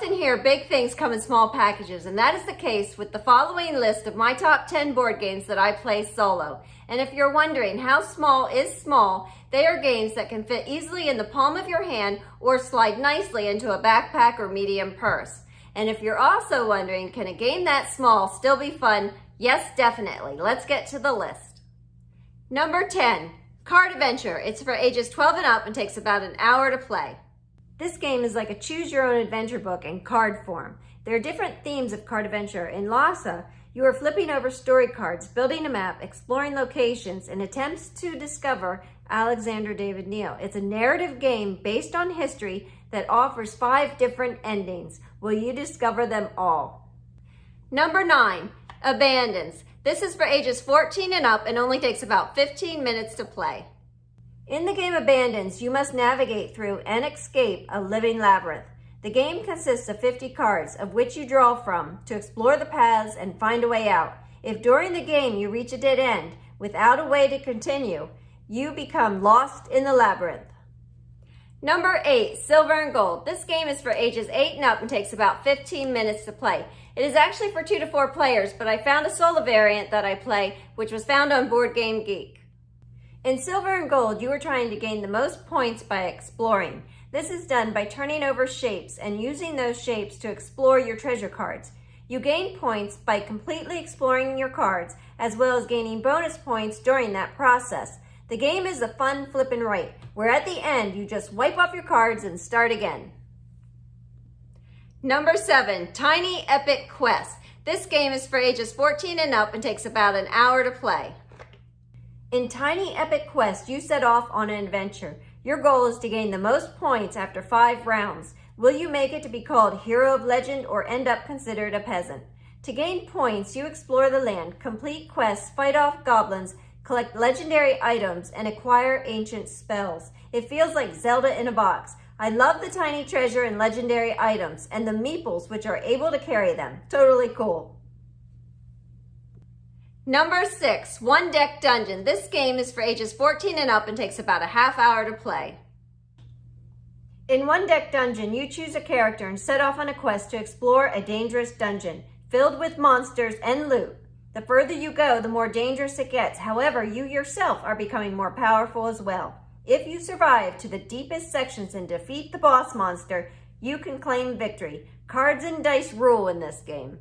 often hear big things come in small packages, and that is the case with the following list of my top 10 board games that I play solo. And if you're wondering how small is small, they are games that can fit easily in the palm of your hand or slide nicely into a backpack or medium purse. And if you're also wondering, can a game that small still be fun? Yes, definitely. Let's get to the list. Number 10, Card Adventure. It's for ages 12 and up and takes about an hour to play. This game is like a choose-your-own-adventure book in card form. There are different themes of Card Adventure. In Lhasa, you are flipping over story cards, building a map, exploring locations, and attempts to discover Alexander David Neal. It's a narrative game based on history that offers 5 different endings. Will you discover them all? Number 9, Abandons. This is for ages 14 and up and only takes about 15 minutes to play. In the game Abandons, you must navigate through and escape a living labyrinth. The game consists of 50 cards, of which you draw from, to explore the paths and find a way out. If during the game you reach a dead end, without a way to continue, you become lost in the labyrinth. Number 8, Silver and Gold. This game is for ages 8 and up and takes about 15 minutes to play. It is actually for 2 to 4 players, but I found a solo variant that I play, which was found on Board Game Geek. In Silver and Gold, you are trying to gain the most points by exploring. This is done by turning over shapes and using those shapes to explore your treasure cards. You gain points by completely exploring your cards, as well as gaining bonus points during that process. The game is a fun flip and right, where at the end you just wipe off your cards and start again. Number 7, Tiny Epic Quest. This game is for ages 14 and up and takes about an hour to play. In Tiny Epic Quest, you set off on an adventure. Your goal is to gain the most points after 5 rounds. Will you make it to be called Hero of Legend or end up considered a peasant? To gain points, you explore the land, complete quests, fight off goblins, collect legendary items, and acquire ancient spells. It feels like Zelda in a box. I love the tiny treasure and legendary items, and the meeples which are able to carry them. Totally cool. Number 6, One Deck Dungeon. This game is for ages 14 and up and takes about a half hour to play. In One Deck Dungeon, you choose a character and set off on a quest to explore a dangerous dungeon filled with monsters and loot. The further you go, the more dangerous it gets. However, you yourself are becoming more powerful as well. If you survive to the deepest sections and defeat the boss monster, you can claim victory. Cards and dice rule in this game.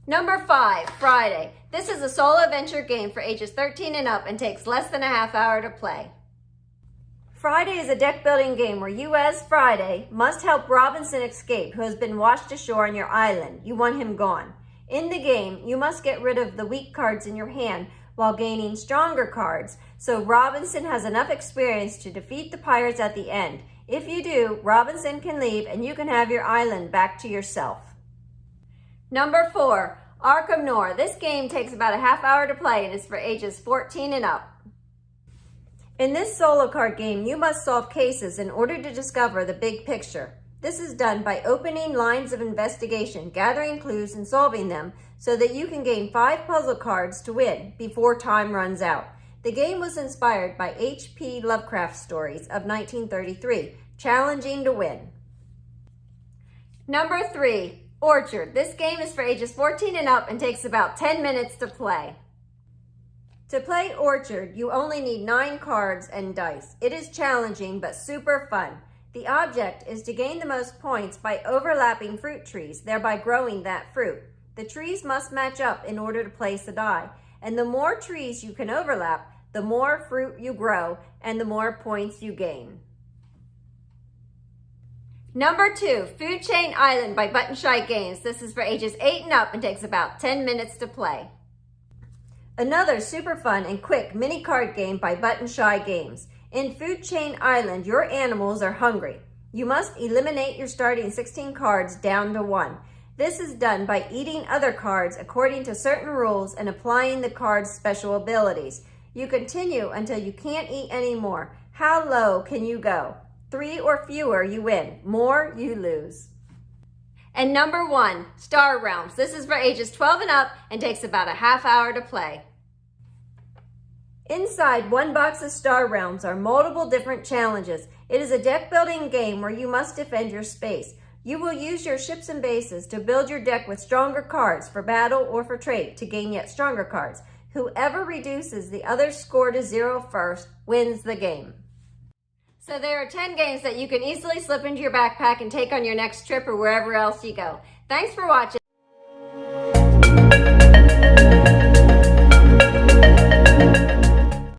Number 5, Friday. This is a solo adventure game for ages 13 and up and takes less than a half hour to play. Friday is a deck building game where you, as Friday, must help Robinson escape, who has been washed ashore on your island. You want him gone. In the game, you must get rid of the weak cards in your hand while gaining stronger cards, so Robinson has enough experience to defeat the pirates at the end. If you do, Robinson can leave and you can have your island back to yourself. Number 4, Arkham No. This game takes about a half hour to play and is for ages 14 and up. In this solo card game, you must solve cases in order to discover the big picture. This is done by opening lines of investigation, gathering clues, and solving them so that you can gain 5 puzzle cards to win before time runs out. The game was inspired by H.P. Lovecraft stories of 1933, challenging to win. Number 3, Orchard. This game is for ages 14 and up and takes about 10 minutes to play. To play Orchard, you only need 9 cards and dice. It is challenging but super fun. The object is to gain the most points by overlapping fruit trees, thereby growing that fruit. The trees must match up in order to place a die, and the more trees you can overlap, the more fruit you grow and the more points you gain. Number 2, Food Chain Island by Button Shy Games. This is for ages 8 and up and takes about 10 minutes to play. Another super fun and quick mini card game by Button Shy Games. In Food Chain Island, your animals are hungry. You must eliminate your starting 16 cards down to 1. This is done by eating other cards according to certain rules and applying the card's special abilities. You continue until you can't eat anymore. How low can you go? 3 or fewer, you win. More, you lose. And number 1, Star Realms. This is for ages 12 and up and takes about a half hour to play. Inside one box of Star Realms are multiple different challenges. It is a deck building game where you must defend your space. You will use your ships and bases to build your deck with stronger cards for battle or for trade to gain yet stronger cards. Whoever reduces the other's score to 0 first wins the game. So there are 10 games that you can easily slip into your backpack and take on your next trip or wherever else you go. Thanks for watching.